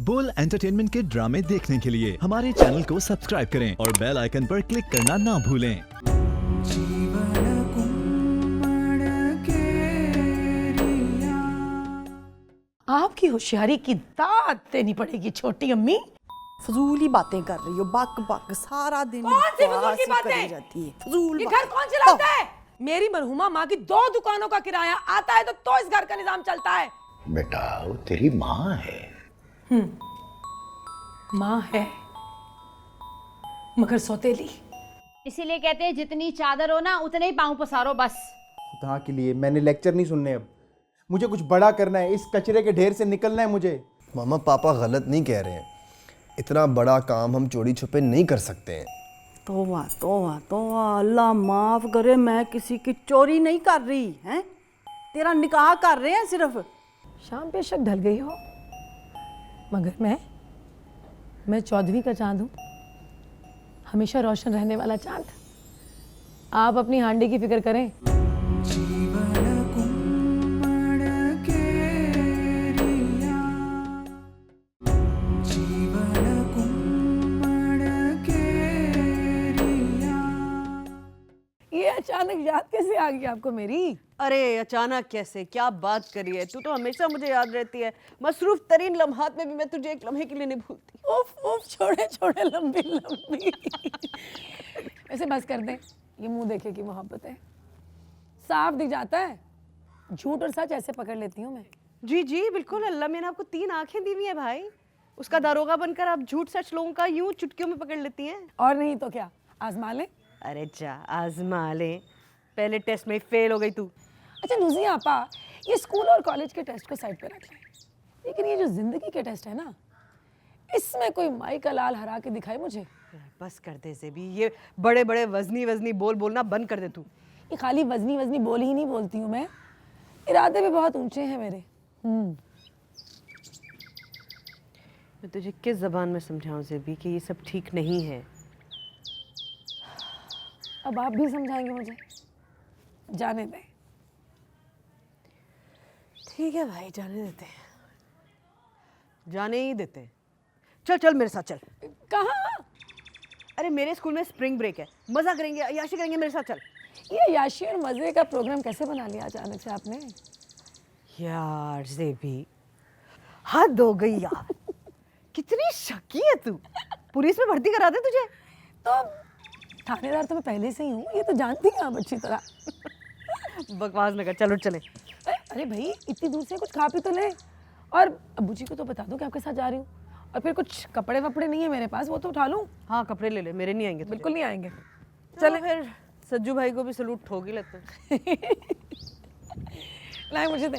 बोल एंटरटेनमेंट के ड्रामे देखने के लिए हमारे चैनल को सब्सक्राइब करें और बेल आइकन पर क्लिक करना ना भूलें। आपकी होशियारी की दाद देनी पड़ेगी छोटी अम्मी। फजूली बातें कर रही हो, बक बक सारा दिन कौन सी बकवास फजूल की ही बातें? करी जाती है। फजूल ये बातें। घर कौन चलाता है? मेरी मरहुमा माँ की 2 दुकानों का किराया आता है तो इस घर का निजाम चलता है। बेटा वो तेरी माँ है। माँ है मगर सौतेली। इसीलिए कहते हैं जितनी चादर हो ना उतने ही पाँव पसारो बस। खुदा के लिए मैंने लेक्चर नहीं सुनने, अब मुझे कुछ बड़ा करना है, इस कचरे के ढेर से निकलना है मुझे। मामा पापा गलत नहीं कह रहे हैं, इतना बड़ा काम हम चोरी छुपे नहीं कर सकते हैं। तौबा तौबा तौबा, अल्लाह माफ करे, मैं किसी की चोरी नहीं कर रही हैं, तेरा निकाह कर रहे हैं सिर्फ। शाम बेशक ढल गई हो मगर मैं चौधरी का चांद हूँ, हमेशा रोशन रहने वाला चांद। आप अपनी हांडी की फिक्र करें। ये अचानक याद कैसे आ गई आपको मेरी? अरे अचानक कैसे, क्या बात करी है, तू तो हमेशा मुझे याद रहती है। मसरूफ तरीन लम्हात में भी मैं तुझे एक लम्हे के लिए नहीं भूलती। उफ उफ, छोड़े छोड़े, लंबी लंबी। ऐसे बस कर दें, ये मुंह देखे की मोहब्बत है, साफ दिख जाता है। झूठ और सच ऐसे पकड़ लेती हूँ मैं। जी जी बिल्कुल, अल्लाह मैंने आपको 3 आंखें दी हुई है भाई। उसका दारोगा बनकर आप झूठ सच लोगों का यूं चुटकियों में पकड़ लेती हैं। और नहीं तो क्या, आजमा ले। अरे जा आजमा ले, पहले टेस्ट में फेल हो गई तू। अच्छा नुज़ी आपा, ये स्कूल और कॉलेज के टेस्ट को साइड पे रख लें, लेकिन ये जो जिंदगी के टेस्ट है ना, इसमें कोई माई का लाल हरा के दिखाए मुझे। बस कर दे ज़ेबी, ये बड़े बड़े वजनी वजनी बोल बोलना बंद कर दे तू। ये खाली वजनी वजनी बोल ही नहीं बोलती हूँ मैं, इरादे भी बहुत ऊंचे हैं मेरे। मैं तुझे किस ज़बान में समझाऊं ज़ेबी कि ये सब ठीक नहीं है। अब आप भी समझाएंगे मुझे? जाने दें। ठीक है भाई, जाने देते हैं, जाने ही देते हैं। चल चल मेरे साथ चल। कहाँ? अरे मेरे स्कूल में स्प्रिंग ब्रेक है, मजा करेंगे, अय्याशी करेंगे, मेरे साथ चल। ये याशी और मजे का प्रोग्राम कैसे बना लिया अचानक से आपने? यार ज़ेबी हद हो गई यार, कितनी शकी है तू। पुलिस में भर्ती करा दे तुझे। तो थानेदार तो मैं पहले से ही हूँ, ये तो जानती हैं आप अच्छी तरह। बकवास न कर, चलो चले। अरे भाई इतनी दूर से कुछ खा पी तो ले, और अब्बू जी को तो बता दो कि आपके साथ जा रही हूँ। और फिर कुछ कपड़े वपड़े नहीं है मेरे पास, वो तो उठा लूँ। हाँ कपड़े ले ले, मेरे नहीं आएंगे तुझे। बिल्कुल नहीं आएंगे। चले फिर, सज्जू भाई को भी सलूट ठोक ही लेते हैं। लाए मुझे दे।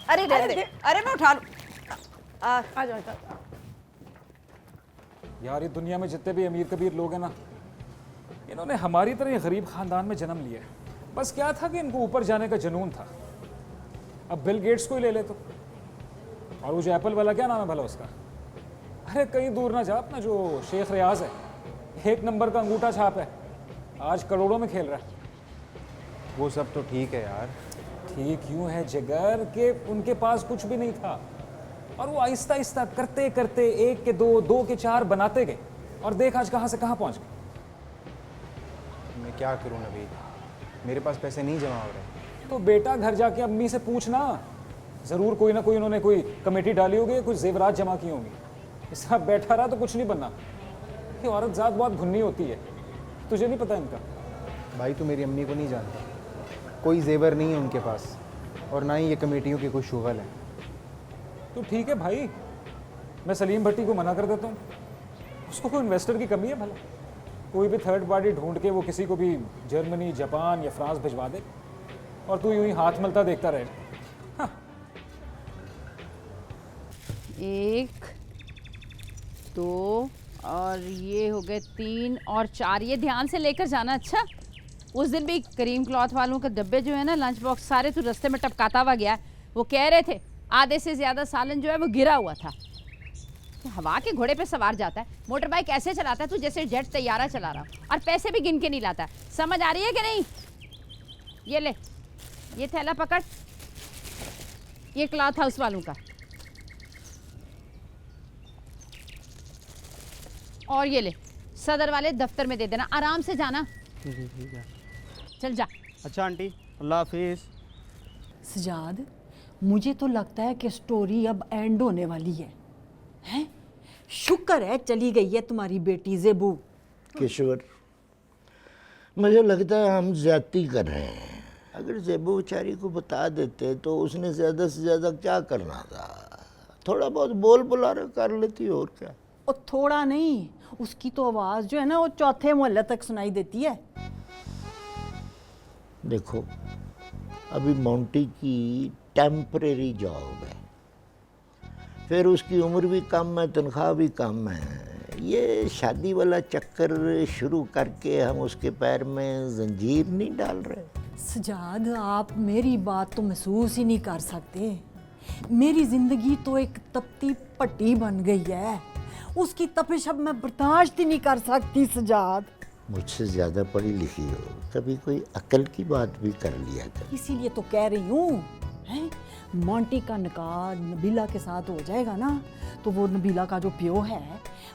अरे रहने दे, अरे मैं उठा लूँ। आ जाओ। यार ये दुनिया में जितने भी अमीर कबीर लोग हैं ना, इन्होंने हमारी तरह ही गरीब खानदान में जन्म लिया है। बस क्या था कि इनको ऊपर जाने का जुनून था। अब बिल गेट्स को ही ले ले तो, और वो जो एप्पल वाला क्या नाम है भला उसका, अरे कहीं दूर ना जा, अपना जो शेख रियाज है, 1 नंबर का अंगूठा छाप है, आज करोड़ों में खेल रहा है। वो सब तो ठीक है यार। ठीक यूं है जिगर कि उनके पास कुछ भी नहीं था, और वो आहिस्ता आहिस्ता करते करते 1 के 2, 2 के 4 बनाते गए, और देख आज कहाँ से कहाँ पहुँच गए। मैं क्या करूँ नबी, मेरे पास पैसे नहीं जमा हो रहे। तो बेटा घर जाके अम्मी से पूछना, ज़रूर कोई ना कोई उन्होंने कोई कमेटी डाली होगी, कुछ जेवरात जमा की होंगी। इस तरह बैठा रहा तो कुछ नहीं बनना। ये औरत ज़ात बहुत भुन्नी होती है, तुझे नहीं पता इनका। भाई तू मेरी अम्मी को नहीं जानता, कोई जेवर नहीं है उनके पास, और ना ही ये कमेटियों की कोई शुगल है। तो ठीक है भाई, मैं सलीम भट्टी को मना कर देता हूँ, उसको कोई इन्वेस्टर की कमी है भला, कोई भी थर्ड पार्टी ढूंढ के वो किसी को भी जर्मनी, जापान या फ्रांस भिजवा दे, और तू यूं ही हाथ मलता देखता रहे। हाँ। 1 2 और ये हो गए 3 और 4। ये ध्यान से लेकर जाना। अच्छा, उस दिन भी करीम क्लॉथ वालों के डब्बे जो है ना, लंच बॉक्स सारे तू रास्ते में टपकाता हुआ गया। वो कह रहे थे आधे से ज़्यादा सालन जो है वो गिरा हुआ था। तो हवा के घोड़े पे सवार जाता है, मोटर बाइक ऐसे चलाता है तू जैसे जेट तैयारा चला रहा, और पैसे भी गिन के नहीं लाता। समझ आ रही है कि नहीं? ये ले, ये थैला पकड़, ये क्लॉथ हाउस वालों का। और ये ले, सदर वाले दफ्तर में दे देना, आराम से जाना। ठीक है। चल जा। अच्छा आंटी, अल्लाह हाफिज़। सजाद, मुझे तो लगता है कि स्टोरी अब एंड होने वाली है। हैं? शुक्र है चली गई है तुम्हारी बेटी ज़ेबू। किशोर, मुझे लगता है हम ज्यादती कर रहे हैं। अगर ज़ेबू बेचारी को बता देते तो उसने ज़्यादा से ज़्यादा क्या करना था, थोड़ा बहुत बोल बुलारा कर लेती और क्या। और थोड़ा नहीं, उसकी तो आवाज़ जो है ना वो चौथे मोहल्ले तक सुनाई देती है। देखो, अभी मोंटी की टेम्परेरी जॉब है, फिर उसकी उम्र भी कम है, तनख्वाह भी कम है। ये शादी वाला चक्कर शुरू करके हम उसके पैर में जंजीर नहीं डाल रहे। सजाद, आप मेरी बात तो महसूस ही नहीं कर सकते। मेरी ज़िंदगी तो एक तपती पट्टी बन गई है, उसकी तपिश अब मैं बर्दाश्त ही नहीं कर सकती। सजाद, मुझसे ज़्यादा पढ़ी लिखी हो, कभी कोई अकल की बात भी कर लिया कर। इसीलिए तो कह रही हूँ, हैं, मोंटी का निकाह नबीला के साथ हो जाएगा ना, तो वो नबीला का जो प्यो है,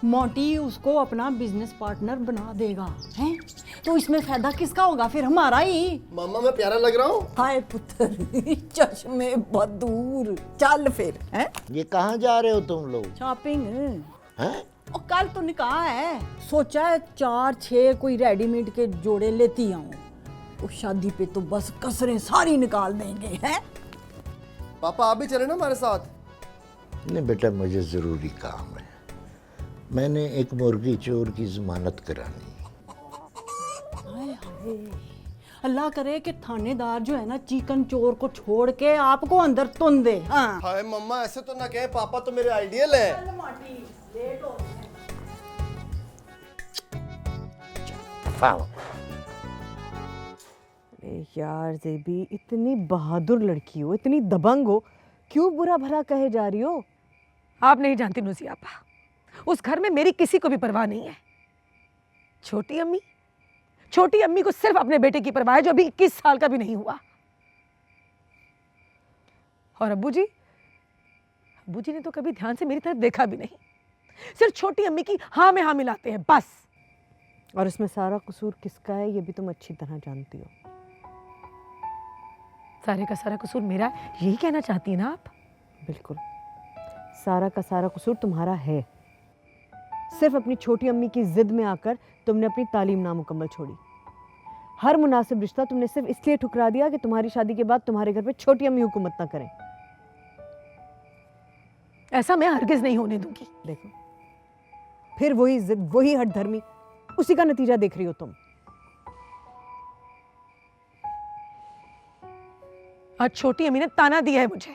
मोंटी उसको अपना बिजनेस पार्टनर बना देगा। हैं, तो इसमें फायदा किसका होगा? फिर हमारा ही। मामा मैं प्यारा लग रहा हूँ? हाय पुत्र, चश्मे बदूर। चल फिर। हैं, ये कहाँ जा रहे हो तुम लोग? शॉपिंग। हैं? और कल तो निकाह है, सोचा है 4-6 कोई रेडीमेड के जोड़े लेती आऊं। उस शादी पे तो बस कसरें सारी निकाल देंगे। हैं? पापा आप भी चले ना हमारे साथ? नहीं बेटा, मुझे ज़रूरी काम है। मैंने एक मुर्गी चोर की ज़मानत करानी। हाय हाय, अल्लाह करे कि थानेदार जो है ना चिकन चोर को छोड़ के आपको अंदर तुन दे। हाँ। हाय मम्मा ऐसे तो ना कहे, पापा तो मेरे आइडियल है। अरे यार ज़ेबी, इतनी बहादुर लड़की हो, इतनी दबंग हो, क्यों बुरा भला कहे जा रही हो? आप नहीं जानती नुसी आपा, उस घर में मेरी किसी को भी परवाह नहीं है। छोटी अम्मी को सिर्फ अपने बेटे की परवाह है, जो अभी 21 साल का भी नहीं हुआ। और अब्बू जी ने तो कभी ध्यान से मेरी तरफ देखा भी नहीं, सिर्फ छोटी अम्मी की हाँ में हाँ मिलाते हैं बस। और इसमें सारा कसूर किसका है ये भी तुम अच्छी तरह जानती हो। सारे का सारा कसूर मेरा, यही कहना चाहती हैं ना आप? बिल्कुल, सारा का सारा कसूर तुम्हारा है। सिर्फ अपनी छोटी अम्मी की जिद में आकर तुमने अपनी तालीम नामुकम्मल छोड़ी। हर मुनासिब रिश्ता तुमने सिर्फ इसलिए ठुकरा दिया कि तुम्हारी शादी के बाद तुम्हारे घर पे छोटी अम्मी हुकूमत ना करें। ऐसा मैं हरगिज नहीं होने दूंगी। देखो, फिर वही जिद, वही हठधर्मी, उसी का नतीजा देख रही हो तुम। आज छोटी अम्मी ने ताना दिया है मुझे,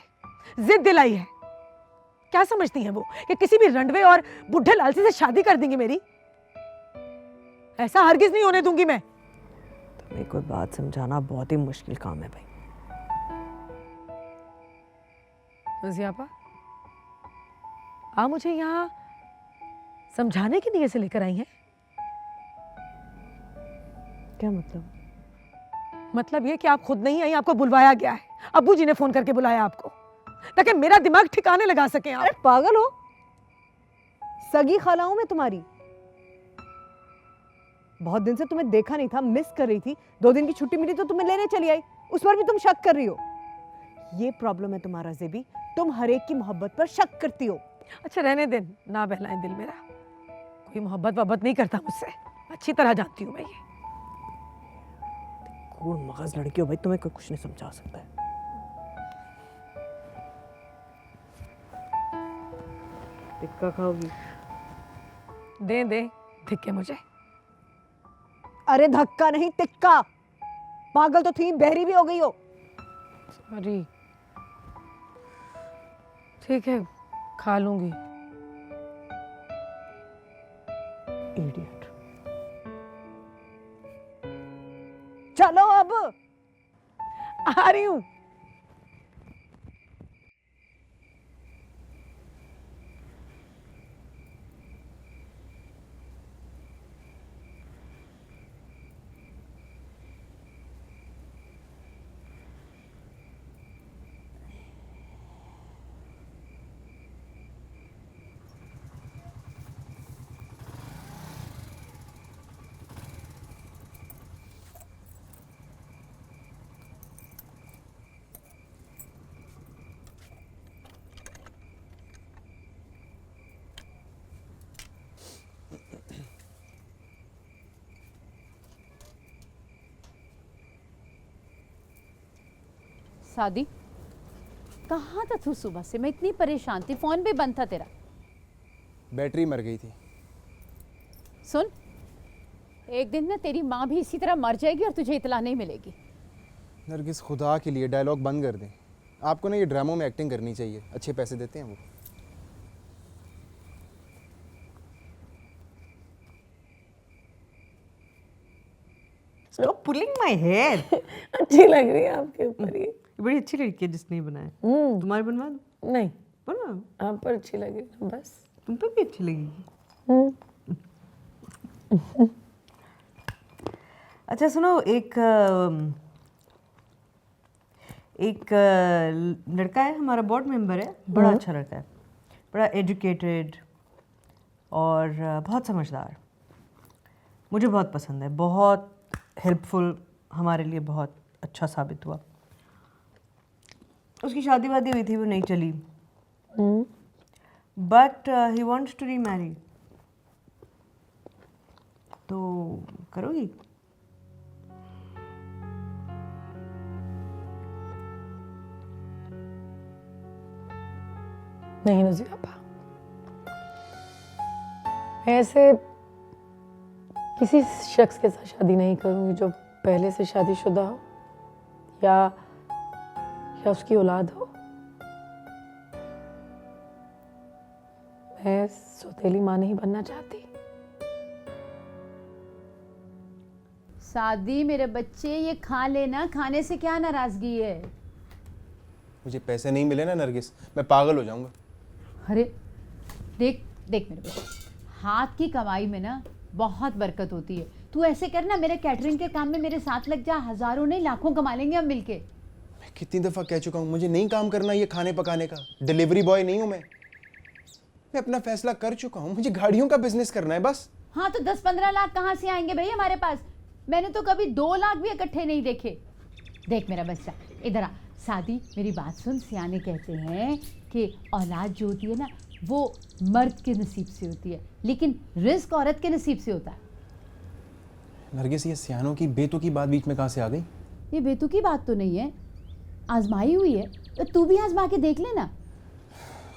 जिद दिलाई है। क्या समझती हैं वो कि किसी भी रंडवे और बुढ़े लालची से शादी कर देंगे मेरी? ऐसा हरगिज नहीं होने दूंगी मैं। तुम्हें कोई बात समझाना बहुत ही मुश्किल काम है भाई। ज़ियापा, आप मुझे यहाँ समझाने की नीयत से लेकर आई हैं? क्या मतलब? मतलब ये कि आप खुद नहीं आई, आपको बुलवाया गया है। अब्बू जी ने फोन करके बुलाया आपको, ताकि मेरा दिमाग ठिकाने लगा सके आप। अरे पागल हो, सगी खालाओं में तुम्हारी। बहुत दिन से तुम्हें देखा नहीं था, मिस कर रही थी। 2 दिन की छुट्टी मिली तो तुम्हें लेने चली आई, उस पर भी तुम शक कर रही हो। ये प्रॉब्लम है तुम्हारा ज़ेबी, तुम हर एक की मोहब्बत पर शक करती हो। अच्छा रहने दे, ना बहलाएं दिल मेरा। कोई मोहब्बत नहीं करता मुझसे, अच्छी तरह जानती हूँ मैं ये। कूड़ मगज लड़की हो भाई, तुम्हें कोई कुछ नहीं समझा सकता है। टिक्का खाओगी? दे धिक्के मुझे। अरे धक्का नहीं, टिक्का। पागल तो थी, बहरी भी हो गई हो। सॉरी, ठीक है खा लूंगी। इडियट। चलो अब। आ रही हूँ। शादी कहाँ था तू सुबह से? मैं इतनी परेशान थी, फोन भी बंद था तेरा। बैटरी मर गई थी। सुन, एक दिन ना तेरी माँ भी इसी तरह मर जाएगी और तुझे इतला नहीं मिलेगी। नरगिस, खुदा के लिए डायलॉग बंद कर दें। आपको ना ये ड्रामों में एक्टिंग करनी चाहिए, अच्छे पैसे देते हैं वो। Stop pulling my hair. अच्छी लग रही है आपके ऊपर ये। बड़ी अच्छी लड़की है जिसने ये बनाया। तुम्हारे बनवा दो? नहीं, बनवा दो। आप पर अच्छी लग रही है बस। तुम पे भी अच्छी लगेगी। अच्छा सुनो, एक लड़का है, हमारा बोर्ड मेंबर है, बड़ा अच्छा लड़का है, बड़ा एजुकेटेड और बहुत समझदार। मुझे बहुत पसंद है, बहुत हेल्पफुल, हमारे लिए बहुत अच्छा साबित हुआ। उसकी शादी वादी हुई थी, वो नहीं चली, but he wants to remarry. तो करोगी? नहीं नज़ीर आपा, मैं ऐसे किसी शख्स के साथ शादी नहीं करूंगी जो पहले से शादीशुदा हो या उसकी औलाद हो। मैं सौतेली माँ नहीं बनना चाहती। शादी मेरे बच्चे, ये खा लेना, खाने से क्या नाराजगी है? मुझे पैसे नहीं मिले ना नरगिस, मैं पागल हो जाऊंगा। अरे देख देख मेरे बच्चे, हाथ की कमाई में ना बहुत बरकत होती है। तू ऐसे करना, मेरे कैटरिंग के काम में मेरे साथ लग जा, हजारों नहीं लाखों कमा लेंगे हम मिलके। मैं कितनी दफ़ा कह चुका हूँ, मुझे नहीं काम करना ये खाने पकाने का। डिलीवरी बॉय नहीं हूँ मैं अपना फैसला कर चुका हूँ। मुझे गाड़ियों का बिजनेस करना है बस। हाँ तो 10-15 लाख कहाँ से आएंगे भाई हमारे पास? मैंने तो कभी 2 लाख भी इकट्ठे नहीं देखे। देख मेरा बच्चा, इधर आ। शादी, मेरी बात सुन, सियाने कहते हैं कि औलाद जो होती है ना, वो मर्द के नसीब से होती है, लेकिन रिस्क औरत के नसीब से होता है। नरगिस, ये सियानों की बेतु की बात बीच में कहाँ से आ गई? ये बेतु की बात तो नहीं है, आजमाई हुई है, तो तू भी आजमा के देख लेना।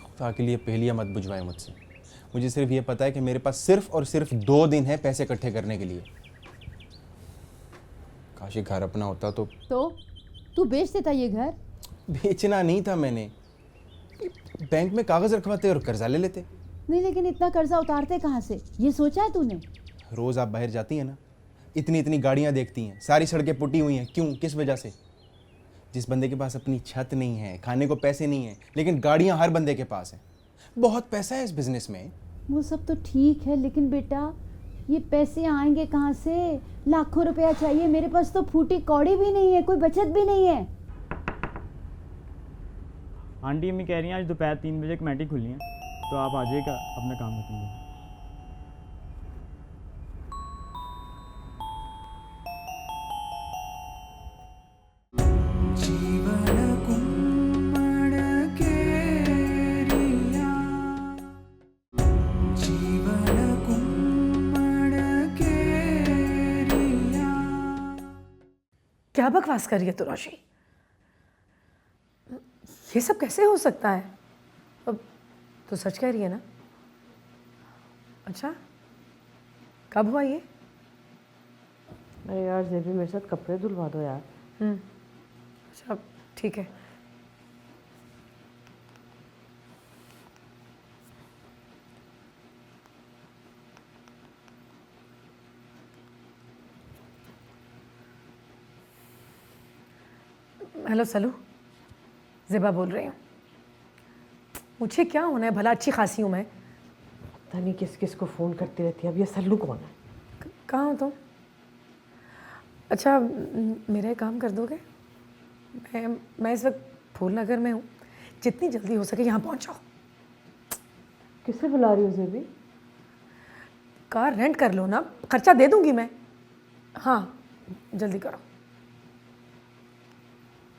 खुदा के लिए पहेलियाँ मत बुझवाए मुझसे। मुझे सिर्फ ये पता है कि मेरे पास सिर्फ और सिर्फ 2 दिन है पैसे इकट्ठे करने के लिए। काश ये घर अपना होता तो तू बेच देता ये घर? बेचना नहीं था मैंने, बैंक में कागज रखवाते और कर्जा ले लेते। नहीं, लेकिन इतना कर्जा उतारते कहाँ से, ये सोचा है तूने? रोज आप बाहर जाती हैं ना, इतनी इतनी गाड़ियां देखती हैं, सारी सड़कें पुटी हुई हैं। क्यों, किस वजह से? जिस बंदे के पास अपनी छत नहीं है, खाने को पैसे नहीं है, लेकिन गाड़ियां हर बंदे के पास हैं। बहुत पैसा है इस बिजनेस में। वो सब तो ठीक है, लेकिन बेटा ये पैसे आएंगे कहाँ से? लाखों रुपया चाहिए, मेरे पास तो फूटी कौड़ी भी नहीं है, कोई बचत भी नहीं है। आंटी अम्मी कह रही हैं आज दोपहर 3 बजे कमेटी खुली है, तो आप आ जाइएगा, अपना काम खत्म करें। क्या बकवास कर रही है तू रोशी? ये सब कैसे हो सकता है? अब तो सच कह रही है ना? अच्छा, कब हुआ ये? अरे यार जेबी, मेरे साथ कपड़े धुलवा दो यार। अच्छा ठीक है। हेलो सलू, ज़ेबा बोल रही हूँ। मुझे क्या होना है भला, अच्छी खासी हूँ मैं। पता नहीं किस किस को फ़ोन करती रहती है। अब ये सल्लू कौन है? कहाँ हो तुम? अच्छा मेरा एक काम कर दोगे? मैं इस वक्त फूल नगर में हूँ, जितनी जल्दी हो सके यहाँ पहुँच जाओ। किससे बुला रही हो जेबी? कार रेंट कर लो ना, खर्चा दे दूँगी मैं। हाँ जल्दी करो।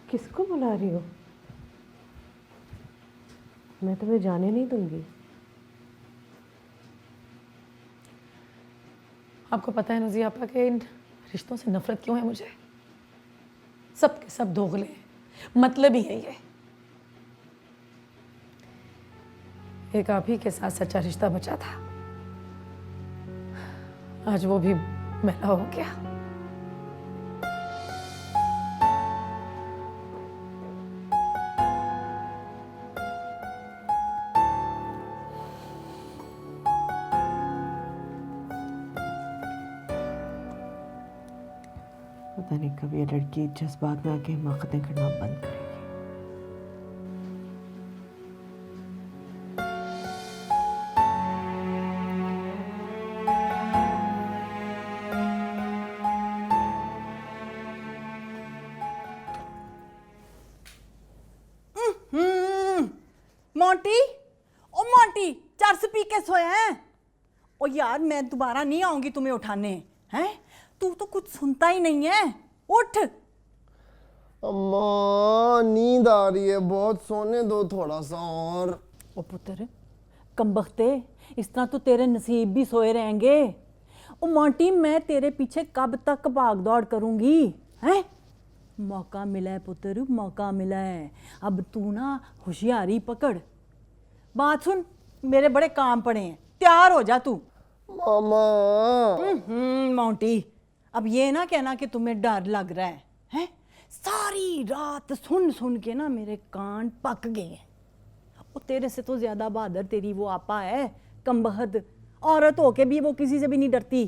किसको बुला रही हो? मैं तुम्हें जाने नहीं दूंगी। आपको पता है नज़ीर आपा के इन रिश्तों से नफरत क्यों है मुझे? सब के सब दोगले हैं, मतलब ही है ये। एक आप ही के साथ सच्चा रिश्ता बचा था, आज वो भी मैला हो गया। पता नहीं कब ये लड़की जज्बात में आके हिमाकतें करना बंद करेगी। मोंटी, ओ मोंटी, चरस पी के सोया है? ओ यार मैं दोबारा नहीं आऊंगी तुम्हें उठाने। हैं? तू तो कुछ सुनता ही नहीं है। उठ। अम्मा नींद आ रही है बहुत, सोने दो थोड़ा सा और। ओ पुत्र, कमबख्ते, इस तरह तो तेरे नसीब भी सोए रहेंगे। ओ मोंटी, मैं तेरे पीछे कब तक भाग दौड़ करूंगी? हैं? मौका मिला है पुत्र, मौका मिला है। अब तू ना होशियारी पकड़। बात सुन, मेरे बड़े काम पड़े हैं, तैयार हो जा तू। मामा मोंटी, अब ये ना कहना कि तुम्हें डर लग रहा है। हैं? सारी रात सुन सुन के ना मेरे कान पक गए हैं। वो तेरे से तो ज्यादा बहादुर तेरी वो आपा है, कमबख्त। औरत होके भी वो किसी से भी नहीं डरती।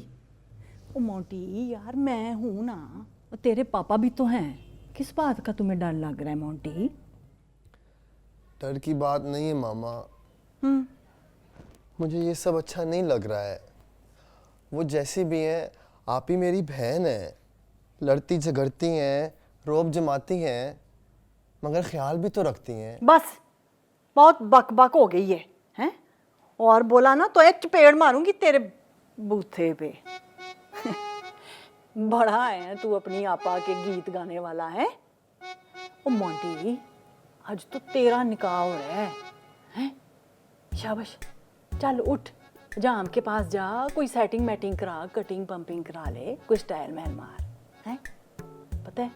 ओ मोंटी यार, मैं हूं ना, और तेरे पापा भी तो हैं। किस बात का तुम्हें डर लग रहा है मोंटी? डर की बात नहीं है मामा, मुझे ये सब अच्छा नहीं लग रहा है। वो जैसी भी हैं, आप ही मेरी बहन है, लड़ती झगड़ती हैं, रोब जमाती हैं, मगर ख्याल भी तो रखती हैं। बस बहुत बक बक हो गई है। हैं? और बोला ना तो एक चपेड़ मारूंगी तेरे बूथे पे। बड़ा है तू अपनी आपा के गीत गाने वाला है। ओ मोंटी, आज तो तेरा निकाह हो रहा है। हैं? शाबाश, चल उठ, जाम के पास जा, कोई सेटिंग मैटिंग करा, कटिंग पंपिंग करा ले, कोई स्टाइल महल मार। हैं? पता है,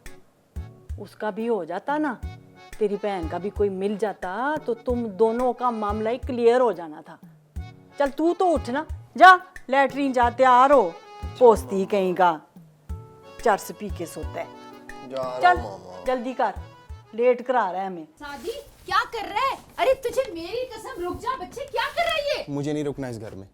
उसका भी हो जाता ना, तेरी बहन का भी कोई मिल जाता तो तुम दोनों का मामला ही क्लियर हो जाना था। चल तू तो उठ ना, जा लैटरीन जा, तैयार हो। पोस्ती कहीं का चरस पी के सोता है। चल जल्दी कर, लेट करा रहा है हमें। शादी क्या कर रहा है? अरे तुझे मेरी कसम, रुक जा बच्चे, क्या कर रहा है ये? मुझे नहीं रुकना इस घर में।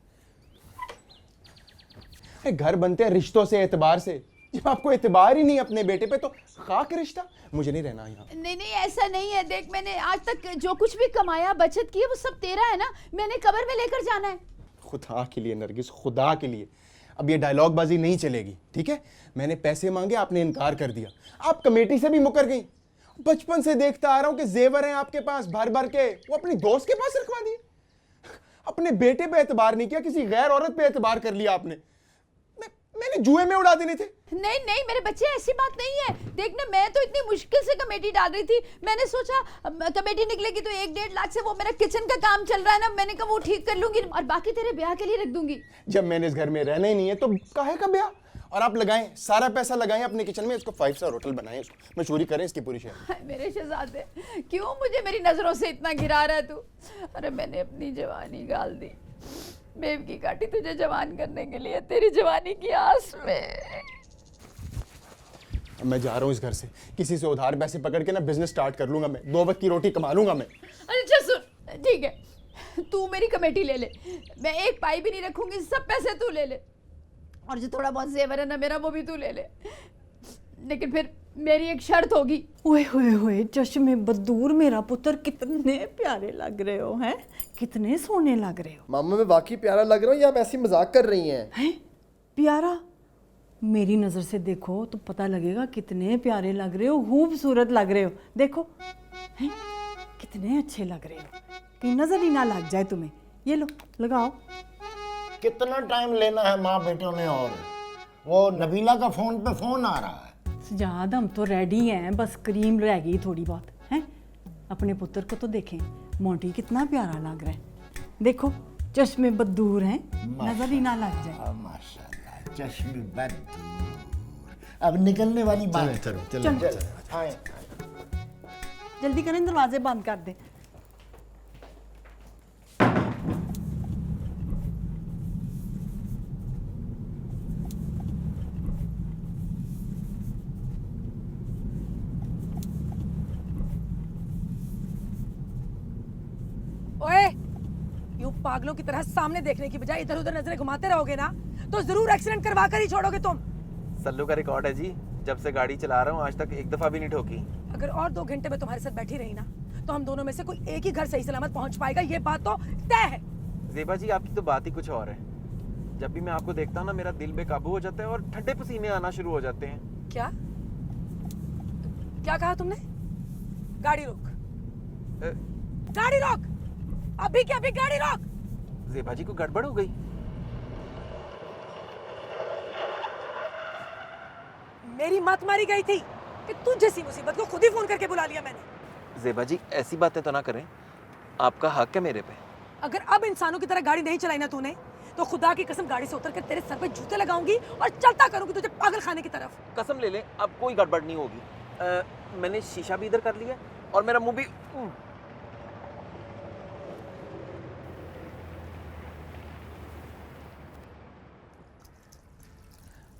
अरे घर बनते हैं रिश्तों से, एतबार से। जब आपको एतबार ही नहीं अपने बेटे पे तो खाक रिश्ता। मुझे नहीं रहना यहाँ। नहीं नहीं, ऐसा नहीं है। देख, मैंने आज तक जो कुछ भी कमाया, बचत की है, वो सब तेरा है ना। मैंने कब्र में लेकर जाना है। खुदा के लिए नरगिस, खुदा के लिए, अब ये डायलॉग बाजी नहीं चलेगी, ठीक है? मैंने पैसे मांगे, आपने इनकार कर दिया। आप कमेटी से भी मुकर गई। बचपन से देखता आ रहा हूं कि जेवर हैं आपके पास भर भर के, वो अपनी दोस्त के पास रखवा दिए। अपने बेटे पे एतबार नहीं किया, किसी गैर औरत पे एतबार कर लिया आपने। मैंने जुए में उड़ा देने थे। नहीं नहीं मेरे बच्चे, ऐसी बात नहीं है। देखना, मैं तो इतनी मुश्किल से कमेटी डाल रही थी। मैंने सोचा कमेटी निकलेगी तो 1-1.5 लाख से वो मेरा किचन का काम चल रहा है ना, मैंने कहा वो ठीक कर लूंगी और बाकी तेरे ब्याह के लिए रख दूंगी। जब मैंने इस घर में रहना ही नहीं है तो काहे का ब्याह? और आप लगाएं, सारा पैसा लगाएं अपने किचन में, इसको 5 स्टार होटल बनाएं, इसको मशहूरी करें इसकी पूरी शहर। मेरे शहजादे, क्यों मुझे मेरी नजरों से इतना गिरा रहा है तू? अरे मैंने अपनी जवानी गाल दी, बेव की काटी तुझे जवान करने के लिए, तेरी जवानी की आस में। मैं जा रहा हूँ इस घर से, किसी से उधार पैसे पकड़ के ना बिजनेस स्टार्ट कर लूंगा मैं, 2 वक्त की रोटी कमा लूंगा मैं। अच्छा सुन, ठीक है, तू मेरी कमेटी ले ले, मैं एक पाई भी नहीं रखूंगी, सब पैसे तू ले ले, और जो थोड़ा बहुत जेवर है ना मेरा वो भी तू ले ले, लेकिन फिर मेरी एक शर्त होगी। ओए होए होए, चश्मे बदूर मेरा पुत्र, कितने प्यारे लग रहे हो, हैं? कितने सोने लग रहे हो। मामा मैं वाकई प्यारा लग रहा हूँ या आप ऐसी मजाक कर रही हैं? हैं? प्यारा? मेरी नज़र से देखो तो पता लगेगा कितने प्यारे लग रहे हो, खूबसूरत लग रहे हो। देखो, हैं? कितने अच्छे लग रहे हो, कहीं नजर ही ना लग जाए तुम्हें। ये लो, लगाओ। कितना टाइम लेना है माँ बेटों ने? और वो नबीला का फोन पे फोन आ रहा है। सजाद, हम तो रेडी हैं, बस क्रीम रह गई थोड़ी बहुत। हैं? अपने पुत्र को तो देखें, मोंटी कितना प्यारा लग रहा है। देखो, चश्मे बदूर हैं, नजर ही ना लग जाए। माशाल्लाह, चश्मे बदूर। अब निकलने वाली बात। चलो आए। जल्दी करें, दरवाजे बंद कर दें। ओए, यूं पागलों की तरह सामने देखने की बजाय इधर उधर नजरें घुमाते रहोगे ना तो जरूर एक्सीडेंट करवा कर ही छोड़ोगे तुम। सल्लू का रिकॉर्ड है जी, जब से गाड़ी चला रहा हूँ आज तक एक दफा भी नहीं ठोकी। अगर और 2 घंटे में तुम्हारे साथ बैठी रही ना तो हम दोनों में से कोई एक ही घर सही सलामत पहुंच पाएगा, ये बात तो तय है। जेबा जी आपकी तो बात ही कुछ और है। जब भी मैं आपको देखता हूँ ना मेरा दिल बेकाबू हो जाता है और ठंडे पसीने आना शुरू हो जाते हैं। क्या क्या कहा तुमने? गाड़ी रोक, गाड़ी रोक, अभी क्या अभी गाड़ी रोक। जेबा जी को गड़बड़ हो गई। मेरी मत मारी गई थी कि तू जैसी मुसीबत को खुद ही फोन करके बुला लिया मैंने। जेबा जी ऐसी बातें तो ना करें, आपका हक है मेरे पे। अगर अब इंसानों की तरह गाड़ी नहीं चलाई ना तूने तो खुदा की कसम गाड़ी से उतर कर तेरे सर पे जूते लगाऊंगी और चलता करूंगी तुझे पागल खाने की तरफ। कसम ले ले अब कोई गड़बड़ नहीं होगी। मैंने शीशा भी इधर कर लिया और मेरा मुंह भी।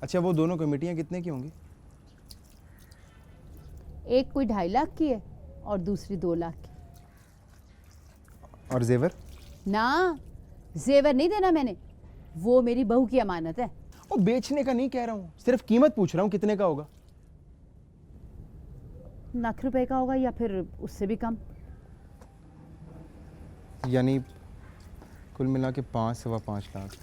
अच्छा वो दोनों कमेटियां कितने की होंगी? एक कोई 2.5 लाख की है और दूसरी 2 लाख की। और जेवर? ना, जेवर नहीं देना मैंने, वो मेरी बहू की अमानत है। वो बेचने का नहीं कह रहा हूँ, सिर्फ कीमत पूछ रहा हूँ कितने का होगा। लाख रुपए का होगा या फिर उससे भी कम। यानी कुल मिला के 5-5.25 लाख।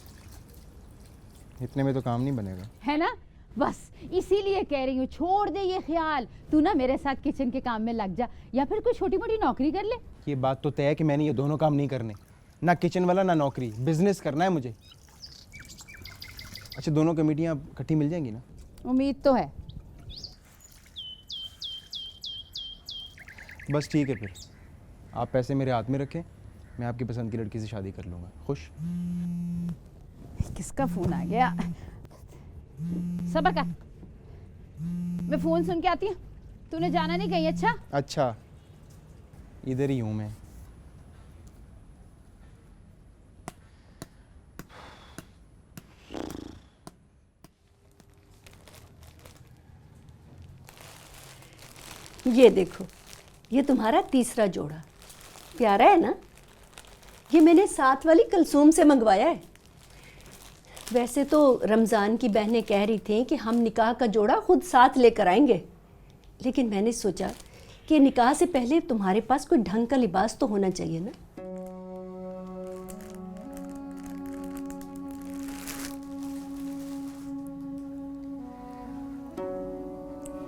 इतने में तो काम नहीं बनेगा, है ना? बस इसीलिए कह रही हूँ, छोड़ दे ये ख्याल। तू ना मेरे साथ किचन के काम में लग जा या फिर कोई छोटी मोटी नौकरी कर ले। ये बात तो तय है कि मैंने ये दोनों काम नहीं करने, ना किचन वाला ना नौकरी, बिजनेस करना है मुझे। अच्छा दोनों कमेटियाँ इकट्ठी मिल जाएंगी ना? उम्मीद तो है। बस ठीक है, फिर आप पैसे मेरे हाथ में रखें, मैं आपकी पसंद की लड़की से शादी कर लूँगा। खुश? किसका फोन आ गया? सबर कर, मैं फोन सुन के आती हूँ। तूने जाना नहीं कहीं? अच्छा अच्छा इधर ही हूँ मैं। ये देखो, ये तुम्हारा तीसरा जोड़ा। प्यारा है ना? ये मैंने साथ वाली कलसूम से मंगवाया है। वैसे तो रमज़ान की बहनें कह रही थीं कि हम निकाह का जोड़ा खुद साथ लेकर आएंगे, लेकिन मैंने सोचा कि निकाह से पहले तुम्हारे पास कोई ढंग का लिबास तो होना चाहिए ना।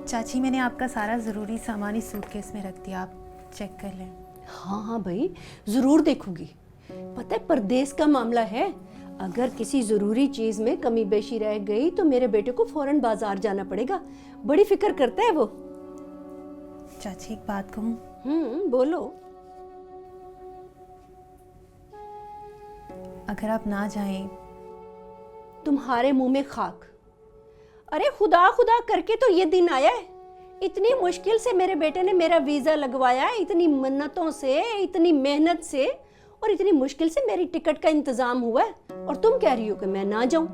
चाची, मैंने आपका सारा ज़रूरी सामान इस सूटकेस में रख दिया, आप चेक कर लें। हाँ हाँ भाई, ज़रूर देखूंगी। पता है परदेश का मामला है, अगर किसी ज़रूरी चीज़ में कमी बेशी रह गई तो मेरे बेटे को फौरन बाजार जाना पड़ेगा। बड़ी फिक्र करता है वो। चाची एक बात कहूँ? बोलो। अगर आप ना जाएं तुम्हारे मुंह में खाक। अरे खुदा खुदा करके तो ये दिन आया है। इतनी मुश्किल से मेरे बेटे ने मेरा वीज़ा लगवाया, इतनी मन्नतों से, इतनी मेहनत से, और इतनी मुश्किल से मेरी टिकट का इंतजाम हुआ है, और तुम कह रही हो कि मैं ना जाऊं।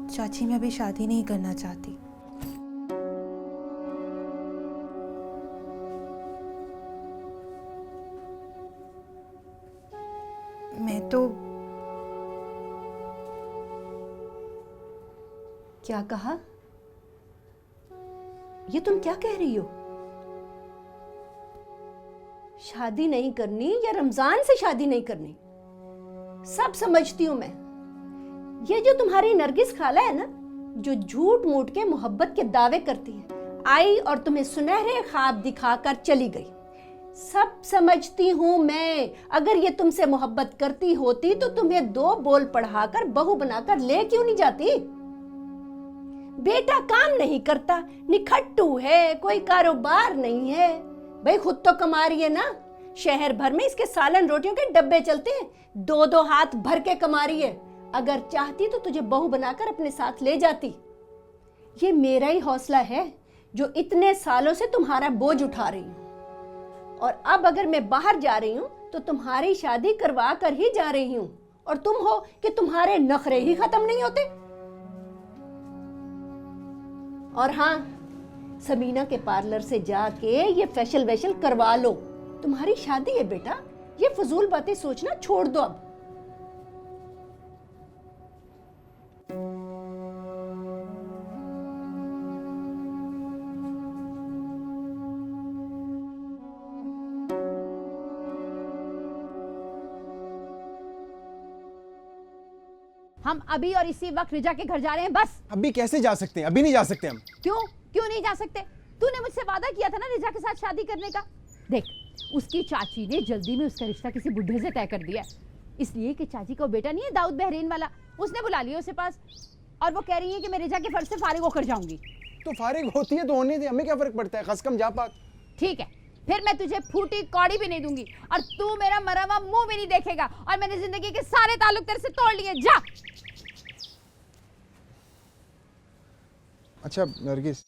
चाची, मैं अभी शादी नहीं करना चाहती। मैं तो। क्या कहा? ये तुम क्या कह रही हो? शादी नहीं करनी या रमजान से शादी नहीं करनी, सब समझती हूं मैं। ये जो तुम्हारी नरगिस खाला है ना, जो झूठ मूठ के मोहब्बत के दावे करती है, आई और तुम्हें सुनहरे ख्वाब दिखाकर चली गई। सब समझती हूं मैं। अगर ये तुमसे मोहब्बत करती होती तो तुम्हें 2 बोल पढ़ाकर बहू बनाकर ले क्यों नहीं जाती? बेटा काम नहीं करता, निखट्टू है, कोई कारोबार नहीं है। भाई खुद तो कमा रही है ना, शहर भर में इसके सालन रोटियों के डब्बे चलते हैं, 2-2 हाथ भर के कमा रही है। अगर चाहती तो तुझे बहू बनाकर अपने साथ ले जाती। ये मेरा ही हौसला है जो इतने सालों से तुम्हारा बोझ उठा रही हूँ। और अब अगर मैं बाहर जा रही हूँ तो तुम्हारी शादी करवा कर ही जा रही हूँ, और तुम हो कि तुम्हारे नखरे ही खत्म नहीं होते। और हाँ, समीना के पार्लर से जाके ये फेशियल वेशियल करवा लो। तुम्हारी शादी है बेटा, ये फजूल बातें सोचना छोड़ दो अब। हम अभी और इसी वक्त रिजा के घर जा रहे हैं, बस। अभी कैसे जा सकते हैं? अभी नहीं जा सकते हम। क्यों नहीं जा सकते? तूने मुझसे वादा किया था ना रिजा के साथ शादी करने का। देख, उसकी चाची ने जल्दी में उसका रिश्ता किसी बुढ़े से तय कर दिया, इसलिए कि चाची का बेटा नहीं है दाऊद बहरीन वाला, उसने बुला लिया उसे पास, और वो कह रही है कि मैं रिजा के फर्ज से फारिग होकर जाऊंगी। तो फारिग होती है तो होने दे, हमें क्या फर्क पड़ता है, खसकम जा पाक। ठीक है, फिर मैं तुझे फूटी कौड़ी भी नहीं दूंगी, और तू मेरा मरा हुआ मुंह भी नहीं देखेगा, और मैंने जिंदगी के सारे ताल्लुक तेरे से तोड़ लिए। जा। अच्छा नरगिस,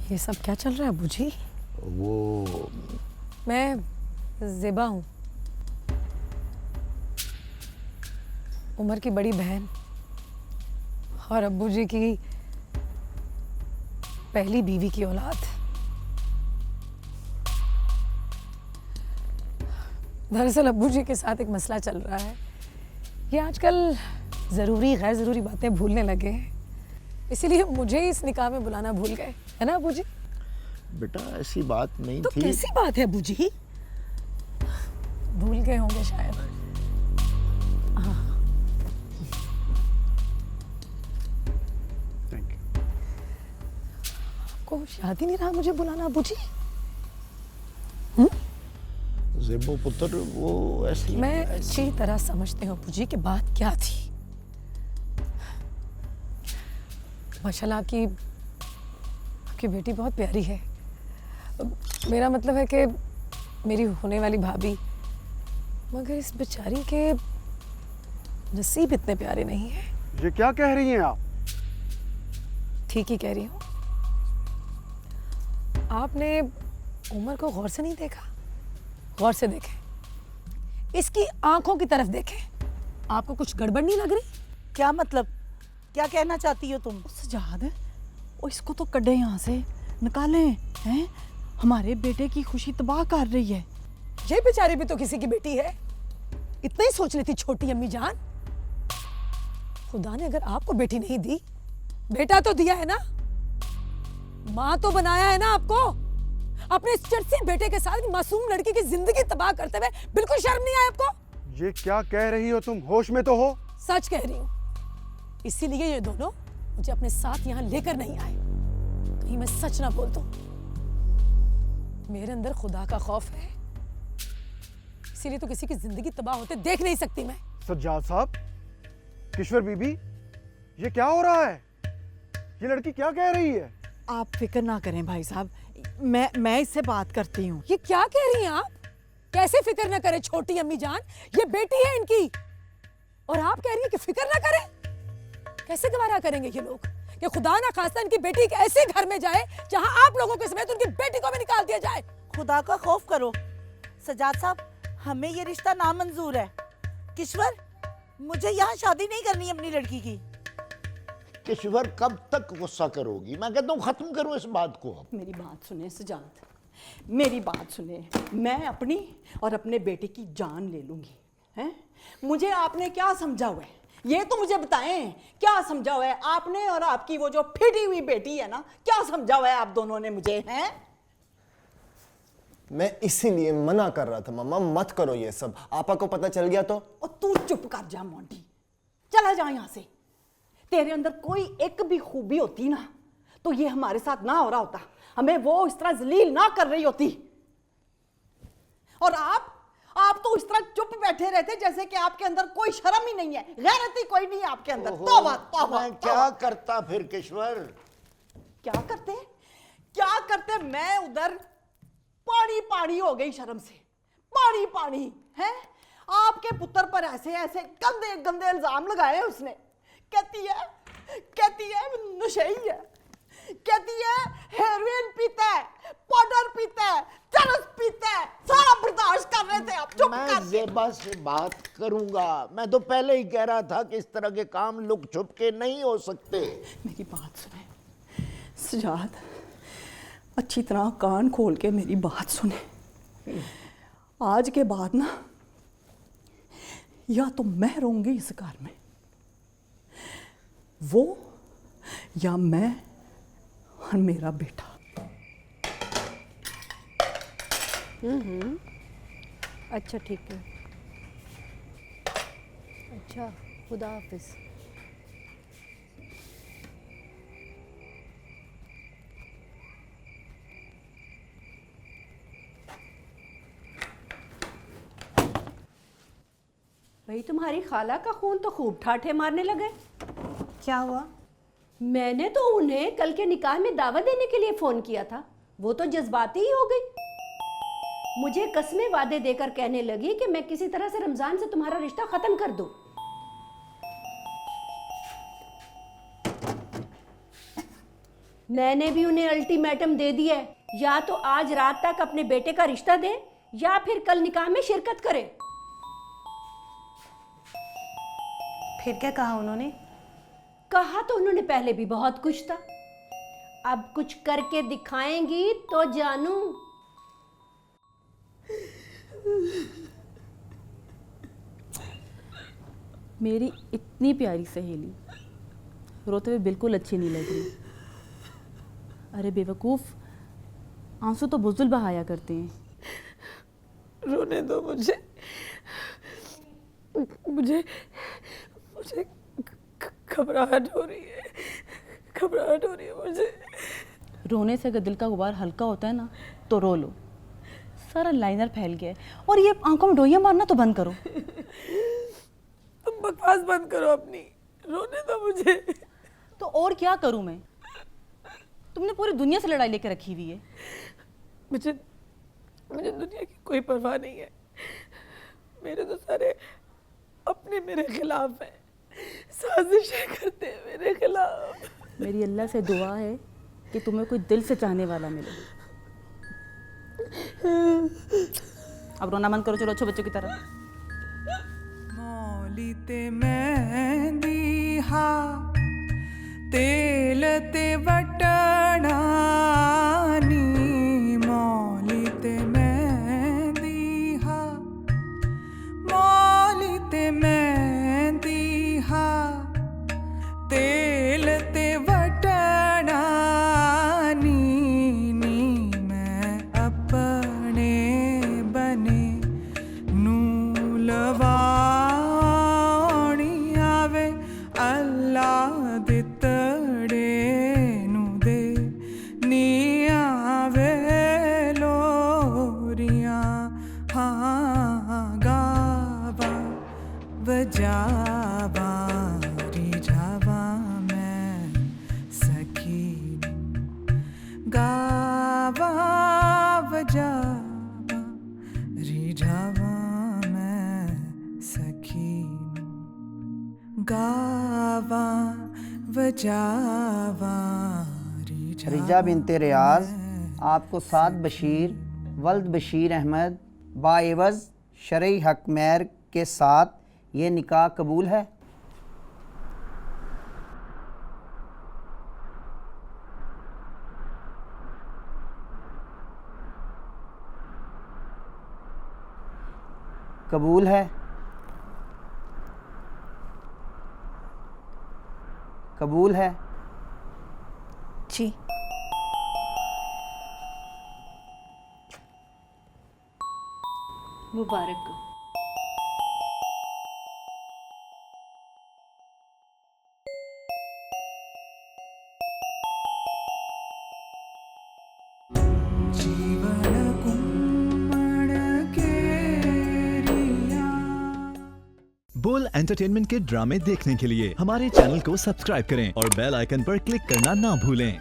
ये सब क्या चल रहा है अबू जी? वो मैं ज़ेबा हूँ, उमर की बड़ी बहन और अब्बू जी की पहली बीवी की औलाद। दरअसल अब्बू जी के साथ एक मसला चल रहा है। ये आजकल ज़रूरी गैर ज़रूरी बातें भूलने लगे हैं, इसीलिए मुझे इस निकाह में बुलाना भूल गए, है ना अब्बू जी? बेटा ऐसी बात नहीं तो थी। कैसी बात है अब्बू जी? भूल गए होंगे शायद। हाँ। आपको याद ही नहीं रहा मुझे बुलाना अब्बू जी? ज़ेबो पुत्र, वो ऐसी मैं अच्छी तरह समझती हूँ अब्बू जी कि बात क्या थी। माशाल्लाह आपकी बेटी बहुत प्यारी है। मेरा मतलब है कि मेरी होने वाली भाभी, मगर इस बेचारी के नसीब इतने प्यारे नहीं है। ये क्या कह रही हैं आप? ठीक ही कह रही हूँ। आपने उमर को गौर से नहीं देखा? गौर से देखें, इसकी आंखों की तरफ देखें। आपको कुछ गड़बड़ नहीं लग रही? क्या मतलब? क्या कहना चाहती हो तुम? सजाद, और इसको तो कड्डे यहाँ से निकालें, हैं? हमारे बेटे की खुशी तबाह कर रही है। ये बेचारी भी तो किसी की बेटी है, इतना ही सोच लेती छोटी अम्मी जान। खुदा ने अगर आपको बेटी नहीं दी, बेटा तो दिया है ना, माँ तो बनाया है ना आपको। अपने इस चर्चे बेटे के साथ मासूम लड़की की जिंदगी तबाह करते हुए बिल्कुल शर्म नहीं आया आपको? ये क्या कह रही हो तुम? होश में तो हो? सच कह रही हूँ, इसीलिए ये दोनों मुझे अपने साथ यहाँ लेकर नहीं आए, कहीं मैं सच ना बोल दूं। मेरे अंदर खुदा का खौफ है, इसीलिए तो किसी की जिंदगी तबाह होते देख नहीं सकती मैं। सज्जाद साहब, किश्वर बीबी, ये क्या हो रहा है? ये लड़की क्या कह रही है? आप फिक्र ना करें भाई साहब, मैं इससे बात करती हूँ। ये क्या कह रही हैं आप? कैसे फिक्र न करे छोटी अम्मी जान, ये बेटी है इनकी, और आप कह रही है कि फिक्र ना करें। कैसे गवारा करेंगे ये लोग कि खुदा ना खास्ता इनकी बेटी एक ऐसे घर में जाए जहां आप लोगों के समेत उनकी बेटी को भी निकाल दिया जाए। खुदा का खौफ करो सजाद साहब, हमें ये रिश्ता नामंजूर है। किश्वर, मुझे यहाँ शादी नहीं करनी अपनी लड़की की। किश्वर, कब तक गुस्सा करोगी? मैं कहता हूँ खत्म करो इस बात को। मेरी बात सुने सजाद, मेरी बात सुने। मैं अपनी और अपने बेटे की जान ले लूंगी, हैं? मुझे आपने क्या समझा हुआ है, ये तो मुझे बताएं, क्या समझा हुआ है आपने और आपकी वो जो फिटी हुई बेटी है ना, क्या समझा हुआ है आप दोनों ने मुझे, हैं? मैं इसीलिए मना कर रहा था मम्मा, मत करो ये सब। आपा को पता चल गया तो? और तू चुप कर जा मोंटी, चला जा यहां से। तेरे अंदर कोई एक भी खूबी होती ना तो ये हमारे साथ ना हो रहा होता, हमें वो इस तरह जलील ना कर रही होती। और आप तो इस तरह चुप बैठे रहते जैसे कि आपके अंदर कोई शर्म ही नहीं है, गैरत ही कोई नहीं है आपके अंदर। तौबा तौबा। मैं क्या करता फिर किश्वर? क्या करते मैं उधर पानी हो गई शर्म से, पानी है। आपके पुत्र पर ऐसे ऐसे गंदे गंदे इल्जाम लगाए उसने। कहती है नशेई है, कहती है हेरोइन पीता है, पाउडर पीता है, चरस पीता है, सारा बर्दाश्त कर रहे थे आप। चुप कर। मैं ज़ेबा से बात करूंगा। मैं तो पहले ही कह रहा था कि इस तरह के काम लुक छुप के नहीं हो सकते। मेरी बात सुने सजाद, अच्छी तरह कान खोल के मेरी बात सुने। आज के बाद ना या तो मैं रहूंगी इस घर में, वो या मैं और मेरा बेटा। अच्छा ठीक है। अच्छा, खुदा हाफिज। भाई तुम्हारी खाला का खून तो खूब ठाठे मारने लगे। क्या हुआ? मैंने तो उन्हें कल के निकाह में दावत देने के लिए फोन किया था, वो तो जज्बाती ही हो गई। मुझे कसमें वादे देकर कहने लगी कि मैं किसी तरह से रमजान से तुम्हारा रिश्ता खत्म कर दूं। मैंने भी उन्हें अल्टीमेटम दे दिया है, या तो आज रात तक अपने बेटे का रिश्ता दे या फिर कल निकाह में शिरकत करे। फिर क्या कहा उन्होंने? कहा तो उन्होंने पहले भी बहुत कुछ था, अब कुछ करके दिखाएंगी तो जानू। मेरी इतनी प्यारी सहेली रोते हुए बिल्कुल अच्छी नहीं लग रही। अरे बेवकूफ़, आंसू तो बुज़ुल बहाया करते हैं। रोने दो मुझे घबराहट हो रही है मुझे। रोने से अगर दिल का गुबार हल्का होता है ना तो रो लो, सारा लाइनर फैल गया है। और ये आंखों में डोइयां मारना तो बंद करो। तुम बकवास बंद करो अपनी, रोने दो मुझे। तो और क्या करूं मैं? तुमने पूरी दुनिया से लड़ाई लेकर रखी हुई है। मुझे दुनिया की कोई परवाह नहीं है। मेरे तो सारे अपने मेरे खिलाफ है, साजिशें करते हैं मेरे खिलाफ। मेरी अल्लाह से दुआ है कि तुम्हें कोई दिल से चाहने वाला मिले। अब रोना बंद करो, चलो अच्छे बच्चों की तरह। मौली ते मेहंदी हा तेल ते वटना नी, मौली ते मेहंदी हा, मौली ते मेहंदी हा तेल ते वटना नी, नी मैं अपने बने नू लवाणी आवे, अल्लाह दितड़े नू दे नी आवे लोरियां। हाँ गावा बजावा रिझावा मैं सखी, गावा बजावा रिझावा गावा बजावा रिजा बिनते रियाज आपको साद बशीर वल्द बशीर अहमद बाएवज शरई हक मेहर के साथ ये निकाह कबूल है? कबूल है? कबूल है? जी। मुबारक हो। बोल एंटरटेनमेंट के ड्रामे देखने के लिए हमारे चैनल को सब्सक्राइब करें और बेल आइकन पर क्लिक करना ना भूलें।